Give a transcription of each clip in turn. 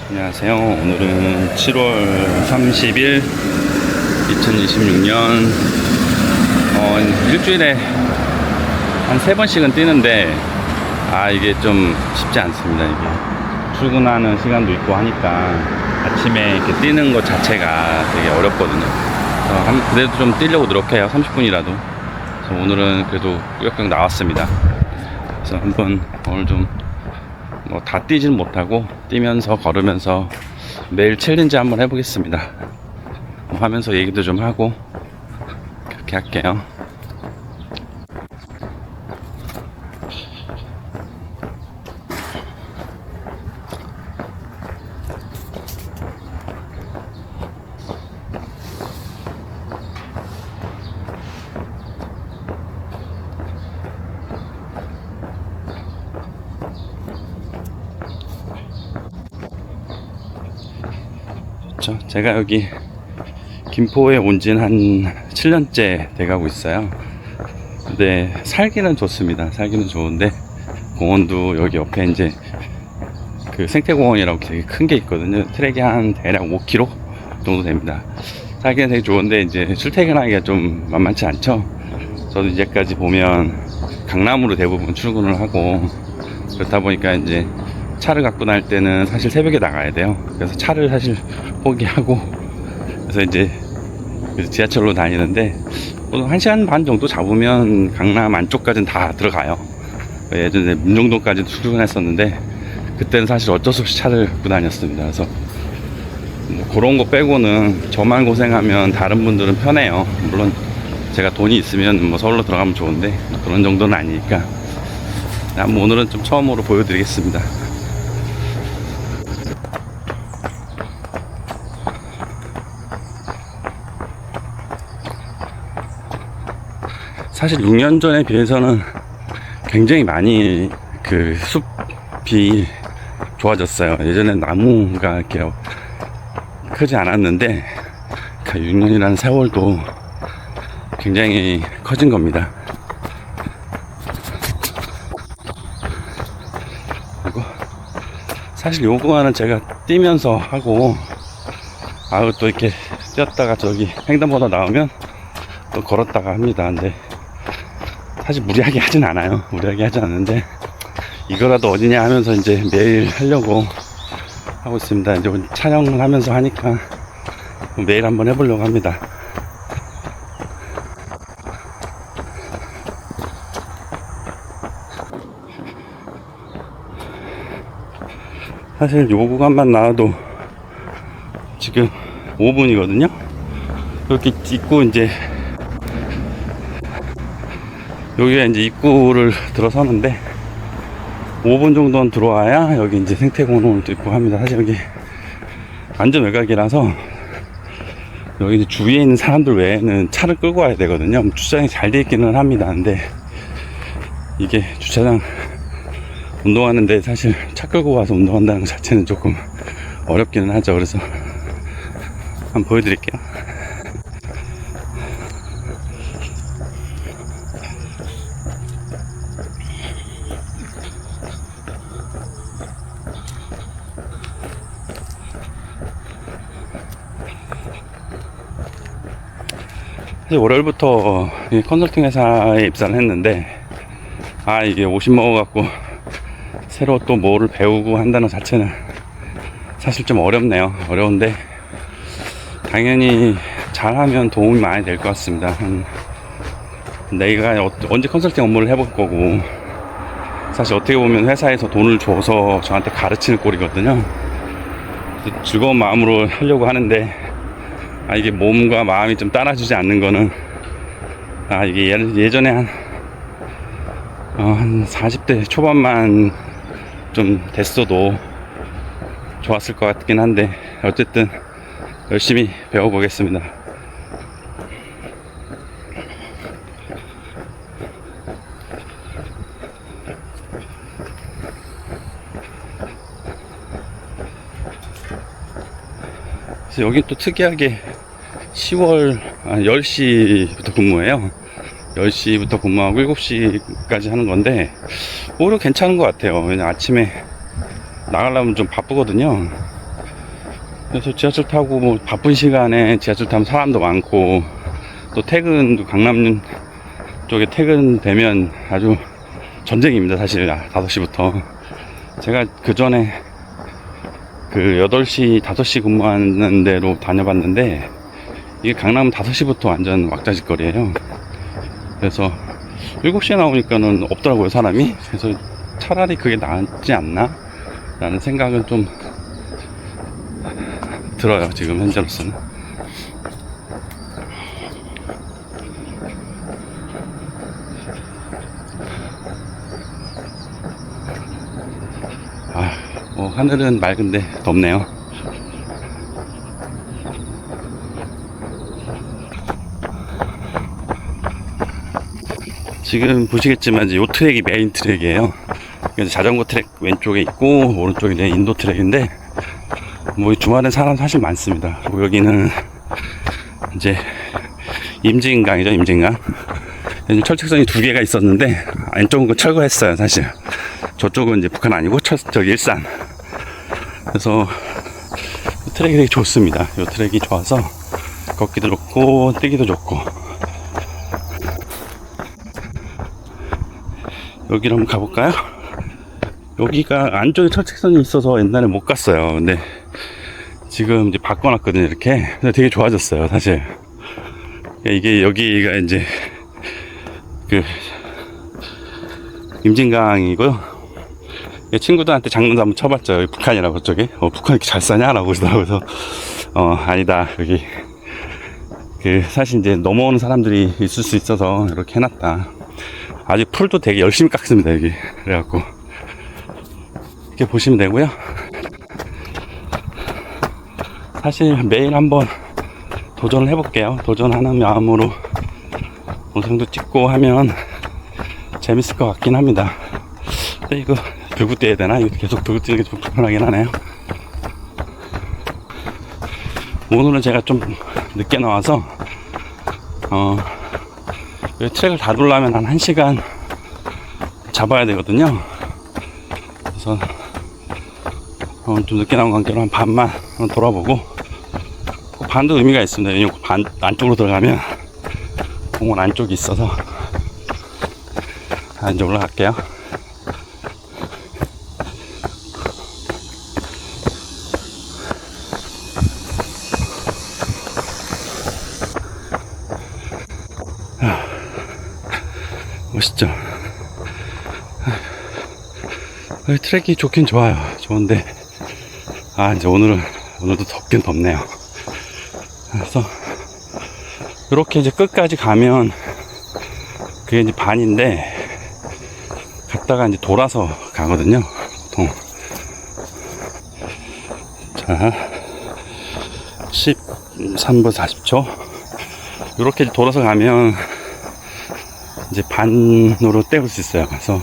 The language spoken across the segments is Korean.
안녕하세요. 오늘은 7월 30일 2026년 일주일에 한 3번씩은 뛰는데 이게 좀 쉽지 않습니다. 이게 출근하는 시간도 있고 하니까 아침에 이렇게 뛰는 것 자체가 되게 어렵거든요. 그래도 좀 뛰려고 노력해요. 30분이라도. 그래서 오늘은 그래도 꾸역꾸역 나왔습니다. 그래서 한번 오늘 좀 다 뛰지는 못하고 뛰면서 걸으면서 매일 챌린지 한번 해보겠습니다. 하면서 얘기도 좀 하고 그렇게 할게요. 제가 여기 김포에 온 지는 한 7년째 돼가고 있어요. 근데 살기는 좋습니다. 살기는 좋은데 공원도 여기 옆에 이제 그 생태공원이라고 되게 큰 게 있거든요. 트랙이 한 대략 5km 정도 됩니다. 살기는 되게 좋은데 이제 출퇴근하기가 좀 만만치 않죠. 저도 이제까지 보면 강남으로 대부분 출근을 하고 그렇다 보니까 이제 차를 갖고 다닐 때는 사실 새벽에 나가야 돼요. 그래서 차를 사실 포기하고 그래서 이제 지하철로 다니는데 1시간 반 정도 잡으면 강남 안쪽까지는 다 들어가요. 예전에 문정동까지도 출근했었는데 그때는 사실 어쩔 수 없이 차를 갖고 다녔습니다. 그래서 그런 거 빼고는 저만 고생하면 다른 분들은 편해요. 물론 제가 돈이 있으면 서울로 들어가면 좋은데 그런 정도는 아니니까 오늘은 좀 처음으로 보여드리겠습니다. 사실 6년 전에 비해서는 굉장히 많이 그 숲이 좋아졌어요. 예전에 나무가 이렇게 크지 않았는데 그 6년이라는 세월도 굉장히 커진 겁니다. 그리고 사실 요거는 제가 뛰면서 하고 또 이렇게 뛰었다가 저기 횡단보도 나오면 또 걸었다가 합니다. 근데 사실 무리하게 하진 않아요. 무리하게 하진 않는데 이거라도 어디냐 하면서 이제 매일 하려고 하고 있습니다. 이제 촬영을 하면서 하니까 매일 한번 해보려고 합니다. 사실 요 구간만 나와도 지금 5분이거든요. 이렇게 입구 이제 여기가 이제 입구를 들어서는데 5분 정도는 들어와야 여기 이제 생태공원도 있고 합니다. 사실 여기 완전 외곽이라서 여기 이제 주위에 있는 사람들 외에는 차를 끌고 와야 되거든요. 주차장이 잘 돼 있기는 합니다. 근데 이게 주차장 운동하는데 사실 차 끌고 와서 운동한다는 것 자체는 조금 어렵기는 하죠. 그래서 한번 보여드릴게요. 월요일부터 컨설팅 회사에 입사를 했는데 이게 50 먹어갖고 새로 또 뭐를 배우고 한다는 것 자체는 사실 좀 어렵네요. 어려운데 당연히 잘하면 도움이 많이 될 것 같습니다. 내가 언제 컨설팅 업무를 해볼 거고 사실 어떻게 보면 회사에서 돈을 줘서 저한테 가르치는 꼴이거든요. 즐거운 마음으로 하려고 하는데 이게 몸과 마음이 좀 따라주지 않는 거는 이게 예전에 한 40대 초반만 좀 됐어도 좋았을 것 같긴 한데 어쨌든 열심히 배워보겠습니다. 그래서 여기 또 특이하게 10월 10시부터 근무해요. 10시부터 근무하고 7시까지 하는 건데 오히려 괜찮은 것 같아요. 왜냐면 아침에 나가려면 좀 바쁘거든요. 그래서 지하철 타고 뭐 바쁜 시간에 지하철 타면 사람도 많고 또 퇴근도 강남 쪽에 퇴근되면 아주 전쟁입니다. 사실 5시부터 제가 그 전에 그 8시 5시 근무하는 데로 다녀봤는데 이게 강남은 5시부터 완전 왁자지껄이에요. 그래서 7시에 나오니까는 없더라고요, 사람이. 그래서 차라리 그게 낫지 않나 라는 생각은 좀 들어요, 지금 현재로서는. 하늘은 맑은데 덥네요. 지금 보시겠지만 이제 요 트랙이 메인 트랙이에요. 자전거 트랙 왼쪽에 있고 오른쪽이 이제 인도 트랙인데 뭐 주말엔 사람 사실 많습니다. 그리고 여기는 이제 임진강이죠, 임진강. 철책선이 2개가 있었는데 안쪽은 철거했어요, 사실. 저쪽은 이제 북한 아니고 저기 일산. 그래서 트랙이 되게 좋습니다. 이 트랙이 좋아서 걷기도 좋고 뛰기도 좋고. 여기로 한번 가볼까요? 여기가 안쪽에 철책선이 있어서 옛날에 못 갔어요. 근데 지금 이제 바꿔놨거든요, 이렇게. 근데 되게 좋아졌어요, 사실. 이게 여기가 이제 그 임진강이고요. 친구들한테 장난도 한번 쳐봤죠. 여기 북한이라고, 저쪽에. 북한 이렇게 잘 사냐? 라고 그러더라고요. 그래서, 아니다. 여기, 사실 이제 넘어오는 사람들이 있을 수 있어서 이렇게 해놨다. 아직 풀도 되게 열심히 깎습니다, 여기. 그래갖고. 이렇게 보시면 되고요. 사실 매일 한번 도전을 해볼게요. 도전하는 마음으로 영상도 찍고 하면 재밌을 것 같긴 합니다. 근데 이거 들고 뛰어야 되나? 이거 계속 들고 뛰는 게 좀 불편하긴 하네요. 오늘은 제가 좀 늦게 나와서 여기 트랙을 다 돌려면 한 1시간 잡아야 되거든요. 그래서 좀 늦게 나온 관계로 한 반만 돌아보고, 반도 의미가 있습니다. 왜냐면 안쪽으로 들어가면 공원 안쪽이 있어서. 이제 올라갈게요. 멋있죠? 트랙이 좋긴 좋아요. 좋은데 이제 오늘도 덥긴 덥네요. 그래서 이렇게 이제 끝까지 가면 그게 이제 반인데 갔다가 이제 돌아서 가거든요, 보통. 자, 13분 40초 이렇게 돌아서 가면 이제 반으로 때울 수 있어요. 그래서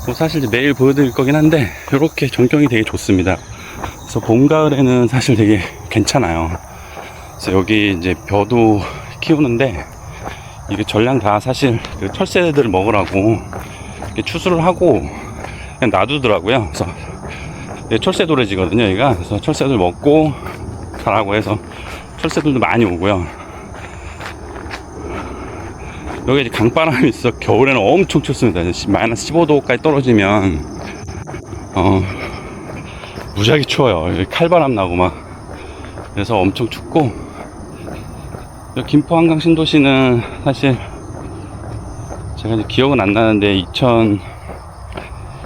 뭐 사실 이제 매일 보여드릴 거긴 한데 이렇게 전경이 되게 좋습니다. 그래서 봄 가을에는 사실 되게 괜찮아요. 그래서 여기 이제 벼도 키우는데 이게 전량 다 사실 그 철새들 먹으라고 이렇게 추수를 하고 그냥 놔두더라고요. 그래서 철새 도래지거든요, 여기가. 그래서 철새들 먹고 가라고 해서 철새들도 많이 오고요. 여기 이제 강바람이 있어. 겨울에는 엄청 춥습니다. 마이너스 15도까지 떨어지면 무지하게 추워요. 여기 칼바람 나고 막. 그래서 엄청 춥고, 김포 한강 신도시는 사실 제가 이제 기억은 안 나는데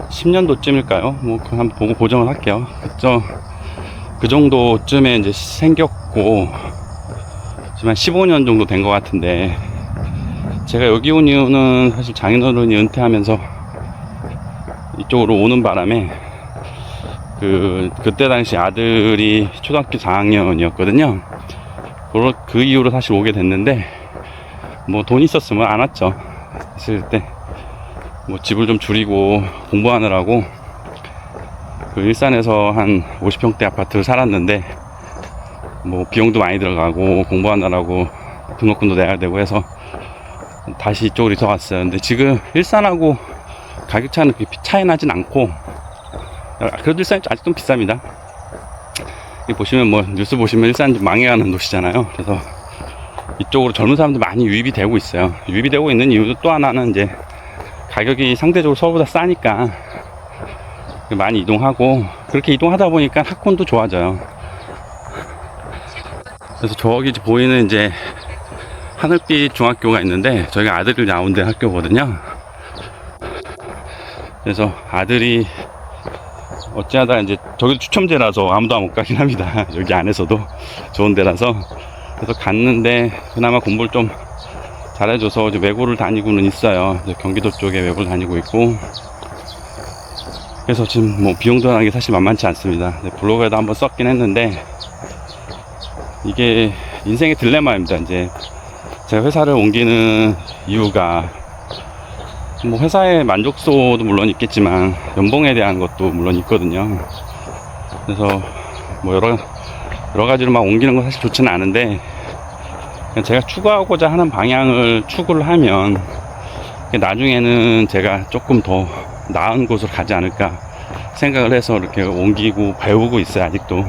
2010년도쯤일까요? 뭐 한번 보고 보정을 할게요. 그죠? 그 정도쯤에 이제 생겼고 지금 한 15년 정도 된 것 같은데, 제가 여기 온 이유는 사실 장인어른이 은퇴하면서 이쪽으로 오는 바람에 그때 당시 아들이 초등학교 4학년이었거든요. 그 이후로 사실 오게 됐는데, 뭐 돈 있었으면 안 왔죠. 사실 그때 뭐 집을 좀 줄이고 공부하느라고 그 일산에서 한 50평대 아파트를 살았는데, 뭐 비용도 많이 들어가고 공부하느라고 등록금도 내야 되고 해서 다시 이쪽으로 이사 왔어요. 근데 지금 일산하고 가격 차는 차이 나진 않고, 그래도 일산이 아직도 비쌉니다. 여기 보시면 뭐 뉴스 보시면 일산 좀 망해가는 도시잖아요. 그래서 이쪽으로 젊은 사람들 많이 유입이 되고 있어요. 유입이 되고 있는 이유도 또 하나는 이제 가격이 상대적으로 서울보다 싸니까 많이 이동하고, 그렇게 이동하다 보니까 학군도 좋아져요. 그래서 저기 보이는 이제 하늘빛 중학교가 있는데, 저희가 아들을 나온 데 학교거든요. 그래서 아들이 어찌하다 이제 저기도 추첨제라서 아무도 못 가긴 합니다. 여기 안에서도 좋은 데라서. 그래서 갔는데 그나마 공부를 좀 잘해줘서 이제 외고를 다니고는 있어요. 경기도 쪽에 외고를 다니고 있고. 그래서 지금 뭐 비용도 나기 사실 만만치 않습니다. 블로그에도 한번 썼긴 했는데, 이게 인생의 딜레마입니다. 이제 제가 회사를 옮기는 이유가 뭐 회사의 만족도도 물론 있겠지만 연봉에 대한 것도 물론 있거든요. 그래서 뭐 여러 가지로 막 옮기는 건 사실 좋지는 않은데, 제가 추구하고자 하는 방향을 추구를 하면 나중에는 제가 조금 더 나은 곳으로 가지 않을까 생각을 해서 이렇게 옮기고 배우고 있어요. 아직도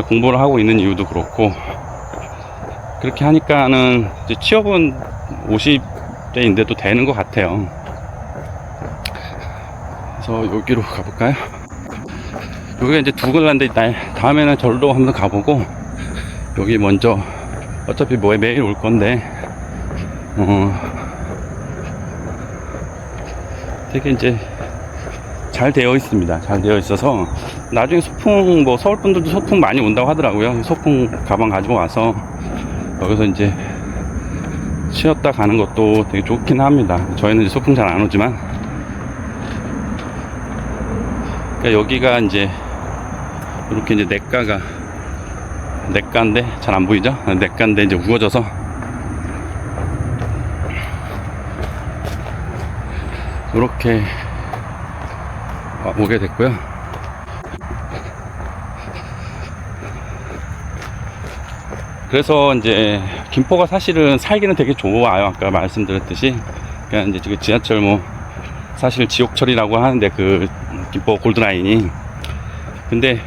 공부를 하고 있는 이유도 그렇고, 그렇게 하니까는 이제 취업은 50대인데도 되는 것 같아요. 그래서 여기로 가볼까요? 여기가 이제 두글란데 다음에는 절로 한번 가보고, 여기 먼저 어차피 뭐 매일 올 건데 되게 이제 잘 되어 있습니다. 잘 되어 있어서 나중에 소풍, 뭐 서울 분들도 소풍 많이 온다고 하더라고요. 소풍 가방 가지고 와서 여기서 이제 쉬었다 가는 것도 되게 좋긴 합니다. 저희는 이제 소풍 잘 안 오지만, 그러니까 여기가 이제 이렇게 이제 냇가인데 잘 안 보이죠? 냇가인데 이제 우거져서 이렇게 오게 됐고요. 그래서 이제 김포가 사실은 살기는 되게 좋아요. 아까 말씀드렸듯이. 그러니까 이제 지금 지하철 뭐 사실 지옥철이라고 하는데 그 김포 골드라인이, 근데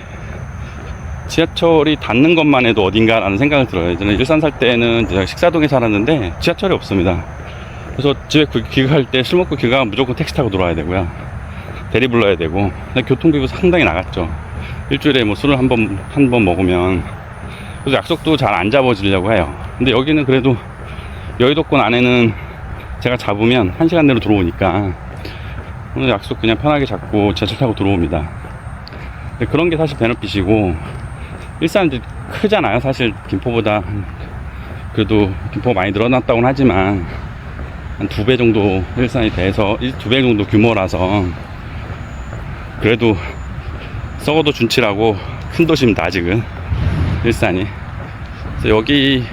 지하철이 닿는 것만 해도 어딘가라는 생각을 들어요. 저는 일산 살 때는 제가 식사동에 살았는데 지하철이 없습니다. 그래서 집에 귀가할 때 술 먹고 귀가하면 무조건 택시 타고 돌아야 되고요. 대리 불러야 되고. 근데 교통비가 상당히 나갔죠. 일주일에 뭐 술을 한 번 먹으면. 그래서 약속도 잘 안 잡아지려고 해요. 근데 여기는 그래도 여의도권 안에는 제가 잡으면 1시간 내로 들어오니까 오늘 약속 그냥 편하게 잡고 지하철 타고 들어옵니다. 근데 그런 게 사실 베너핏이고, 일산은 이제 크잖아요. 사실 김포보다 그래도 김포가 많이 늘어났다고는 하지만 한 2배 정도 일산이 돼서 2배 정도 규모라서 그래도 썩어도 준치라고 큰 도시입니다. 아직은 일산이. 그래서 여기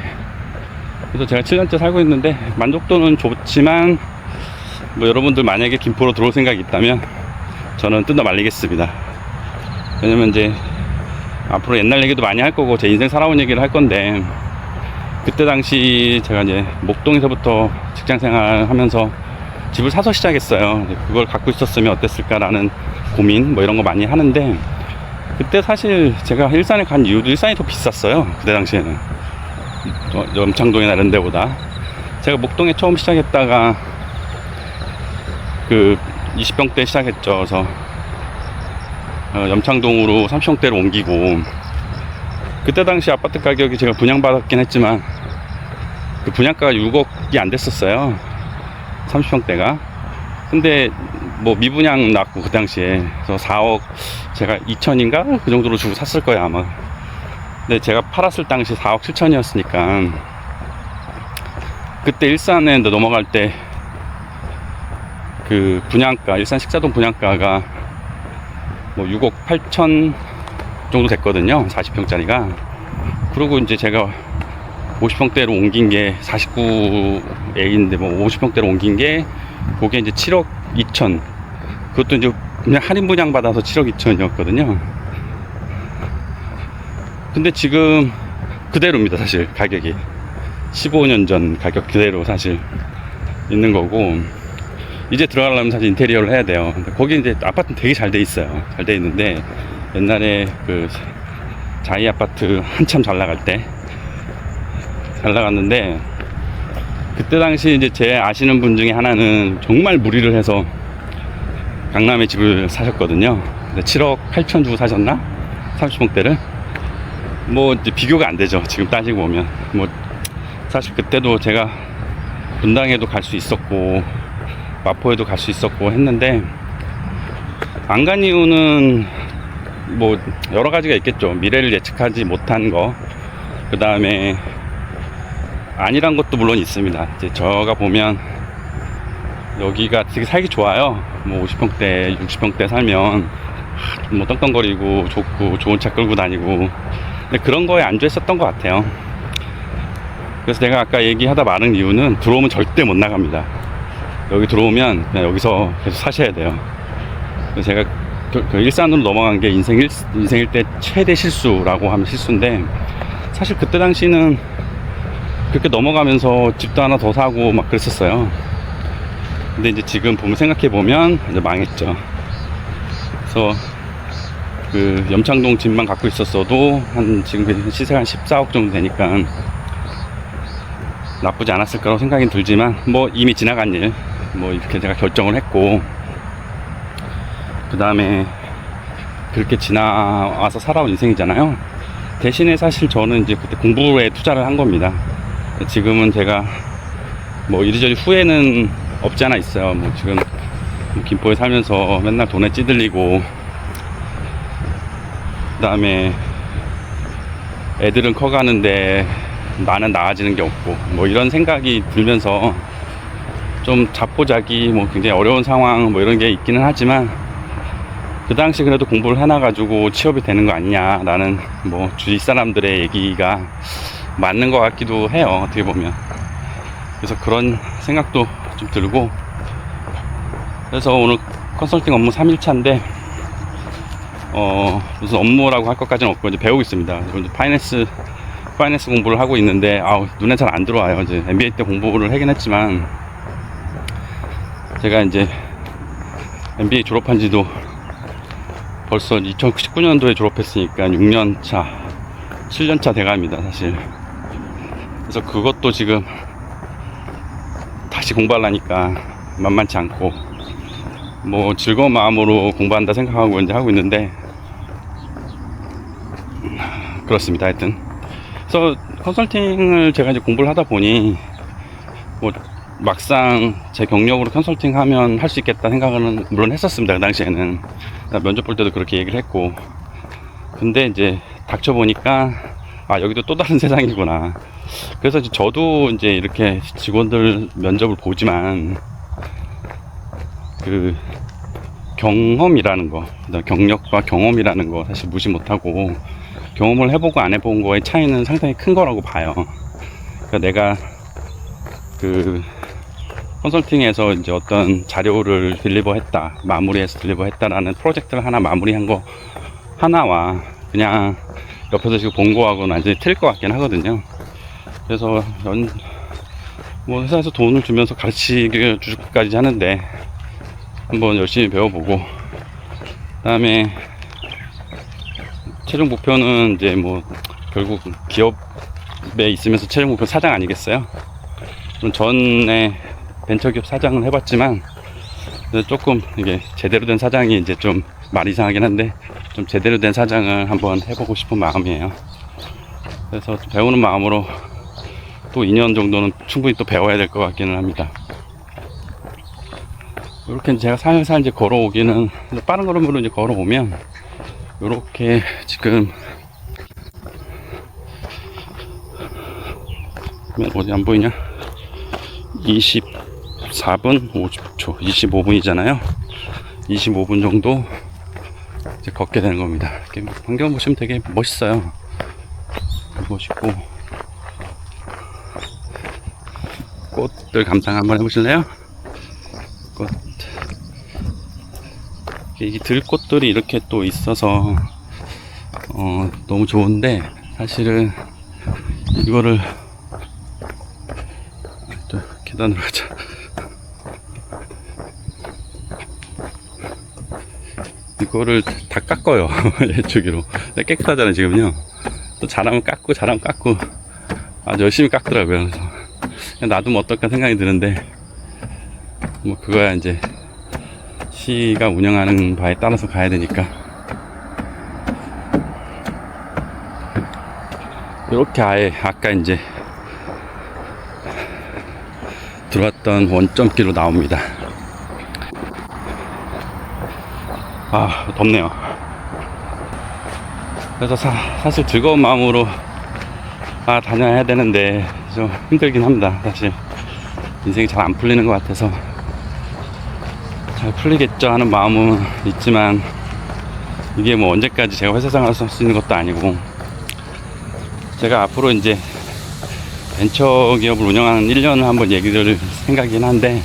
그래서 제가 7년째 살고 있는데 만족도는 좋지만, 뭐 여러분들 만약에 김포로 들어올 생각이 있다면 저는 뜯어 말리겠습니다. 왜냐면 이제 앞으로 옛날 얘기도 많이 할 거고 제 인생 살아온 얘기를 할 건데, 그때 당시 제가 이제 목동에서부터 직장 생활 하면서 집을 사서 시작했어요. 그걸 갖고 있었으면 어땠을까라는 고민 뭐 이런 거 많이 하는데, 그때 사실 제가 일산에 간 이유도 일산이 더 비쌌어요. 그때 당시에는 염창동이나 이런 데보다. 제가 목동에 처음 시작했다가 그 20평대 시작했죠. 그래서 염창동으로 30평대로 옮기고, 그때 당시 아파트 가격이 제가 분양받았긴 했지만 그 분양가가 6억이 안 됐었어요. 30평대가. 근데 뭐 미분양 났고 그 당시에. 그래서 4억 제가 2천인가 그 정도로 주고 샀을 거예요 아마. 근데 제가 팔았을 당시 4억 7천이었으니까 그때 일산에 넘어갈 때 그 분양가, 일산 식사동 분양가가 뭐 6억 8천 정도 됐거든요. 40평짜리가. 그리고 이제 제가 50평대로 옮긴 게 49A인데 뭐 50평대로 옮긴 게 그게 이제 7억 2천. 그것도 이제 그냥 할인 분양 받아서 7억 2천이었거든요. 근데 지금 그대로입니다. 사실 가격이 15년 전 가격 그대로 사실 있는 거고, 이제 들어가려면 사실 인테리어를 해야 돼요. 근데 거기 이제 아파트는 되게 잘 돼 있어요. 잘 돼 있는데, 옛날에 그 자이 아파트 한참 잘 나갈 때 잘 나갔는데, 그때 당시 이제 제 아시는 분 중에 하나는 정말 무리를 해서 강남에 집을 사셨거든요. 7억 8천 주고 사셨나? 30평대를. 뭐 이제 비교가 안 되죠. 지금 따지고 보면. 뭐 사실 그때도 제가 분당에도 갈 수 있었고 마포에도 갈 수 있었고 했는데, 안 간 이유는 뭐 여러 가지가 있겠죠. 미래를 예측하지 못한 거, 그 다음에 아니란 것도 물론 있습니다. 이제 저가 보면 여기가 되게 살기 좋아요. 뭐 50평대 60평대 살면 뭐 떵떵거리고 좋고 좋은 차 끌고 다니고, 근데 그런 거에 안주했었던 것 같아요. 그래서 내가 아까 얘기하다 말은 이유는, 들어오면 절대 못 나갑니다. 여기 들어오면 그냥 여기서 계속 사셔야 돼요. 그래서 제가 그 일산으로 넘어간 게 인생일 때 최대 실수라고 하면 실수인데, 사실 그때 당시는 그렇게 넘어가면서 집도 하나 더 사고 막 그랬었어요. 근데 이제 지금 보면, 생각해 보면 이제 망했죠. 그래서 그 염창동 집만 갖고 있었어도 지금 시세가 한 14억 정도 되니까 나쁘지 않았을 거라고 생각이 들지만, 뭐 이미 지나간 일, 뭐 이렇게 제가 결정을 했고, 그 다음에 그렇게 지나와서 살아온 인생이잖아요. 대신에 사실 저는 이제 그때 공부에 투자를 한 겁니다. 지금은 제가 뭐 이리저리 후회는 없지 않아 있어요. 뭐 지금 김포에 살면서 맨날 돈에 찌들리고, 그 다음에 애들은 커가는데 나는 나아지는 게 없고, 뭐 이런 생각이 들면서 좀 자포자기, 뭐 굉장히 어려운 상황 뭐 이런 게 있기는 하지만, 그 당시 그래도 공부를 해놔가지고 취업이 되는 거 아니냐, 라는 뭐 주위 사람들의 얘기가 맞는 것 같기도 해요, 어떻게 보면. 그래서 그런 생각도 좀 들고, 그래서 오늘 컨설팅 업무 3일차인데 무슨 업무라고 할 것까지는 없고 이제 배우고 있습니다. 이제 파이낸스 공부를 하고 있는데, 눈에 잘 안 들어와요. 이제 MBA 때 공부를 하긴 했지만, 제가 이제 MBA 졸업한 지도 벌써 2019년도에 졸업했으니까 6년차, 7년차 돼갑니다, 사실. 그래서 그것도 지금 다시 공부하려니까 만만치 않고, 뭐 즐거운 마음으로 공부한다 생각하고 이제 하고 있는데, 그렇습니다. 하여튼 그래서 컨설팅을 제가 이제 공부를 하다 보니, 뭐 막상 제 경력으로 컨설팅 하면 할 수 있겠다 생각은 물론 했었습니다. 그 당시에는 면접 볼 때도 그렇게 얘기를 했고, 근데 이제 닥쳐보니까 여기도 또 다른 세상이구나. 그래서 이제 저도 이제 이렇게 직원들 면접을 보지만, 그 경험이라는 거, 경력과 경험이라는 거 사실 무시 못하고, 경험을 해보고 안 해본 거의 차이는 상당히 큰 거라고 봐요. 그러니까 내가 그 컨설팅에서 이제 어떤 자료를 딜리버했다, 마무리해서 딜리버했다라는 프로젝트를 하나 마무리한 거 하나와, 그냥 옆에서 지금 본 거하고는 완전히 틀릴 것 같긴 하거든요. 그래서 뭐 회사에서 돈을 주면서 가르치기 주기까지 하는데, 한번 열심히 배워보고, 그 다음에 최종 목표는 이제 뭐 결국 기업에 있으면서 최종 목표 사장 아니겠어요? 그럼 전에 벤처기업 사장은 해봤지만, 조금 이게 제대로 된 사장이 이제 좀 말 이상하긴 한데, 좀 제대로 된 사장을 한번 해보고 싶은 마음이에요. 그래서 배우는 마음으로 또 2년 정도는 충분히 또 배워야 될 것 같기는 합니다. 이렇게 제가 살살 이제 걸어오기는, 빠른 걸음으로 이제 걸어오면, 이렇게 지금 어디 안 보이냐? 24분 50초, 25분이잖아요. 25분 정도 이제 걷게 되는 겁니다. 이렇게 환경 보시면 되게 멋있어요. 멋있고, 꽃들 감상 한번 해보실래요? 꽃. 이 들꽃들이 이렇게 또 있어서 너무 좋은데, 사실은 이거를 계단으로 가자. 이거를 다 깎아요. 예초기로. 깨끗하잖아요, 지금요. 또 잘하면 깎고, 잘하면 깎고. 아주 열심히 깎더라고요. 그래서 그냥 놔두면 어떨까 생각이 드는데, 뭐, 그거야 이제, 시가 운영하는 바에 따라서 가야 되니까. 이렇게 아예, 아까 이제, 들어왔던 원점길로 나옵니다. 아, 덥네요. 그래서 사실 즐거운 마음으로 다녀야 되는데 좀 힘들긴 합니다. 사실 인생이 잘 안 풀리는 것 같아서 잘 풀리겠죠 하는 마음은 있지만, 이게 뭐 언제까지 제가 회사 생활을 할 수 있는 것도 아니고, 제가 앞으로 이제 벤처 기업을 운영하는 1년을 한번 얘기를 생각이긴 한데,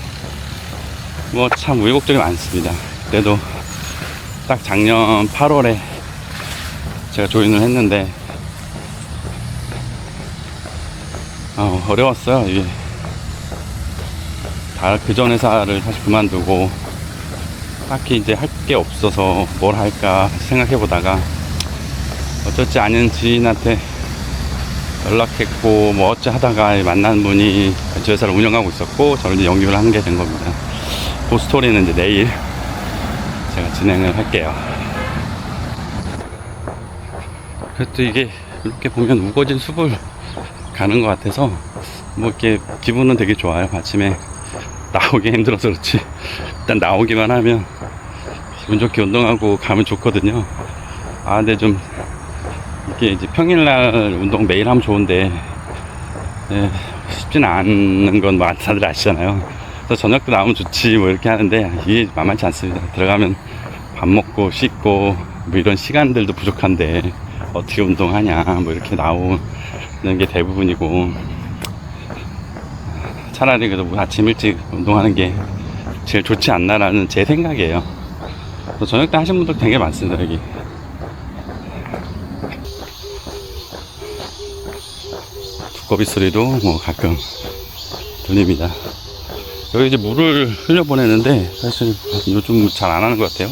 뭐 참 우여곡절이 많습니다. 그래도 딱 작년 8월에 제가 조인을 했는데, 어려웠어요. 이게 다 그 전 회사를 사실 그만두고 딱히 이제 할 게 없어서 뭘 할까 생각해 보다가, 어쩔지 않은 지인한테 연락했고 뭐 어찌 하다가 만난 분이 벤처 회사를 운영하고 있었고, 저를 이제 영입을 하게 된 겁니다. 그 스토리는 이제 내일 제가 진행을 할게요. 그래도 이게 이렇게 보면 우거진 숲을 가는 것 같아서 뭐 이렇게 기분은 되게 좋아요. 아침에 나오기 힘들어서 그렇지 일단 나오기만 하면 기분 좋게 운동하고 가면 좋거든요. 근데 좀 이게 이제 평일날 운동 매일 하면 좋은데, 쉽지는 않는 건 뭐 다들 아시잖아요. 그래서 저녁 때 나오면 좋지 뭐 이렇게 하는데, 이게 만만치 않습니다. 들어가면 밥 먹고 씻고 뭐 이런 시간들도 부족한데 어떻게 운동하냐 뭐 이렇게 나오는 게 대부분이고, 차라리 그래도 뭐 아침 일찍 운동하는 게 제일 좋지 않나라는 제 생각이에요. 저녁 때 하신 분들 되게 많습니다. 여기 두꺼비 소리도 뭐 가끔 들립니다. 여기 이제 물을 흘려보내는데 사실 요즘 잘 안 하는 것 같아요.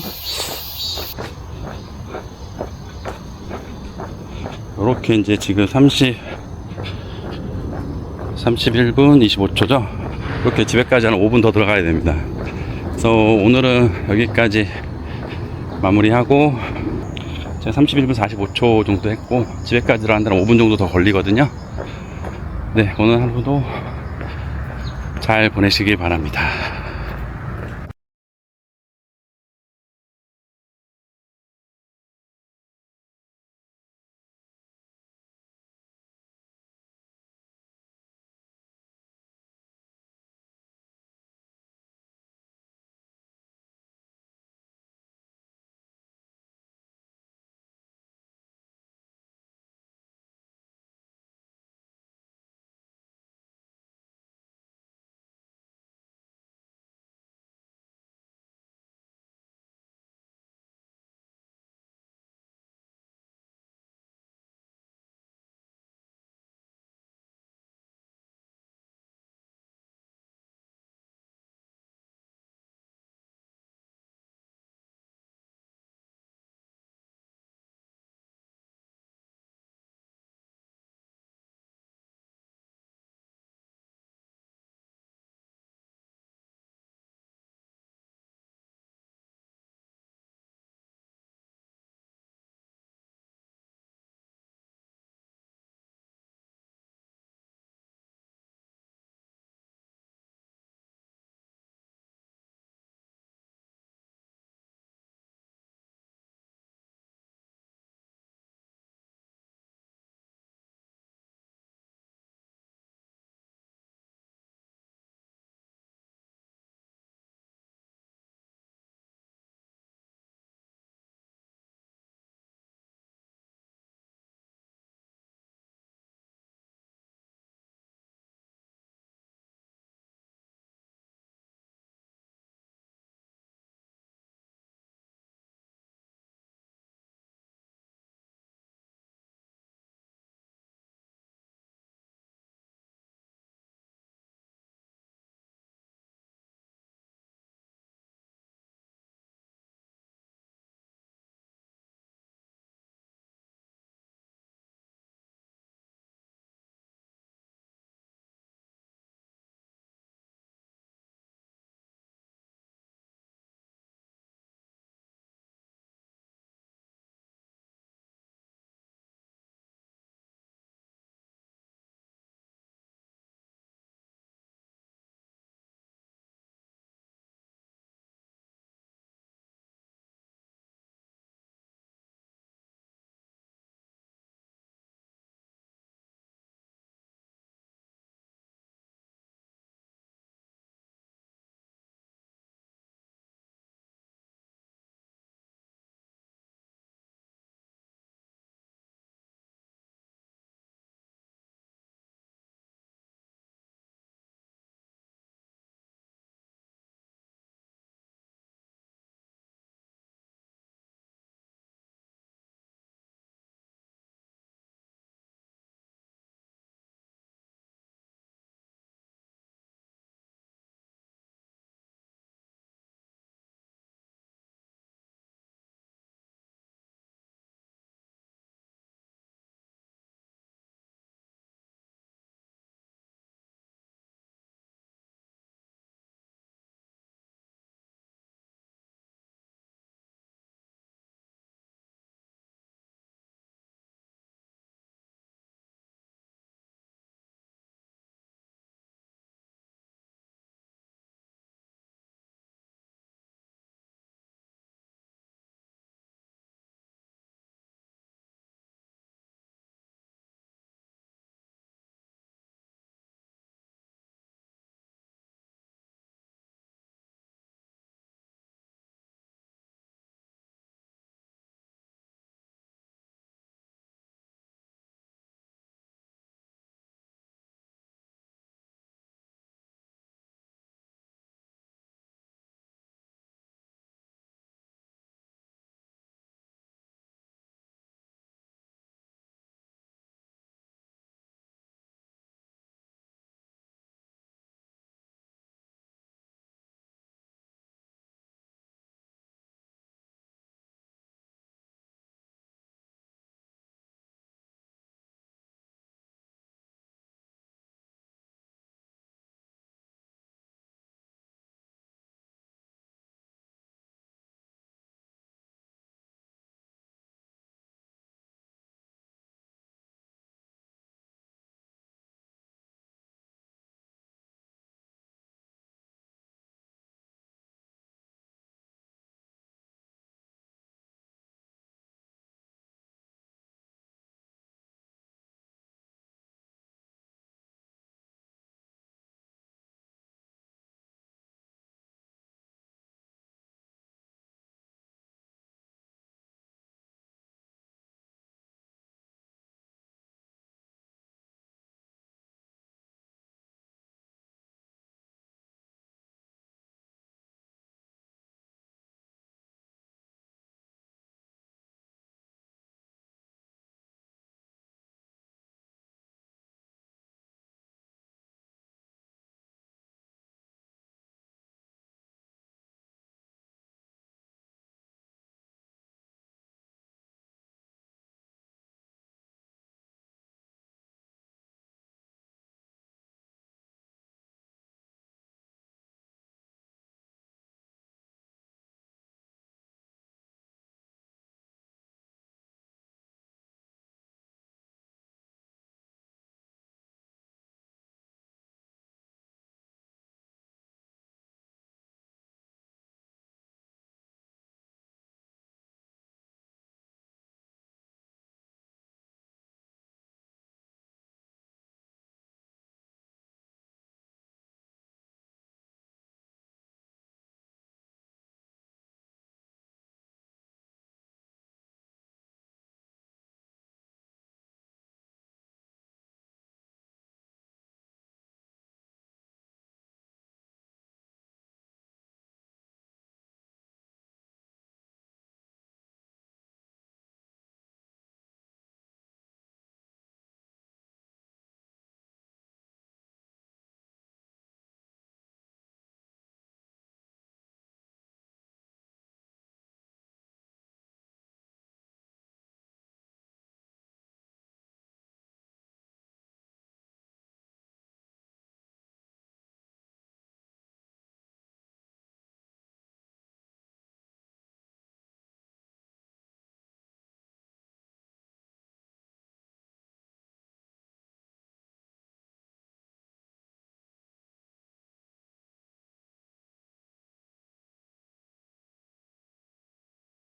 이렇게 이제 지금 31분 25초죠. 이렇게 집에까지 한 5분 더 들어가야 됩니다. 그래서 오늘은 여기까지 마무리하고, 제가 31분 45초 정도 했고, 집에까지 들어가는 데는 5분 정도 더 걸리거든요. 네, 오늘 하루도 잘 보내시길 바랍니다.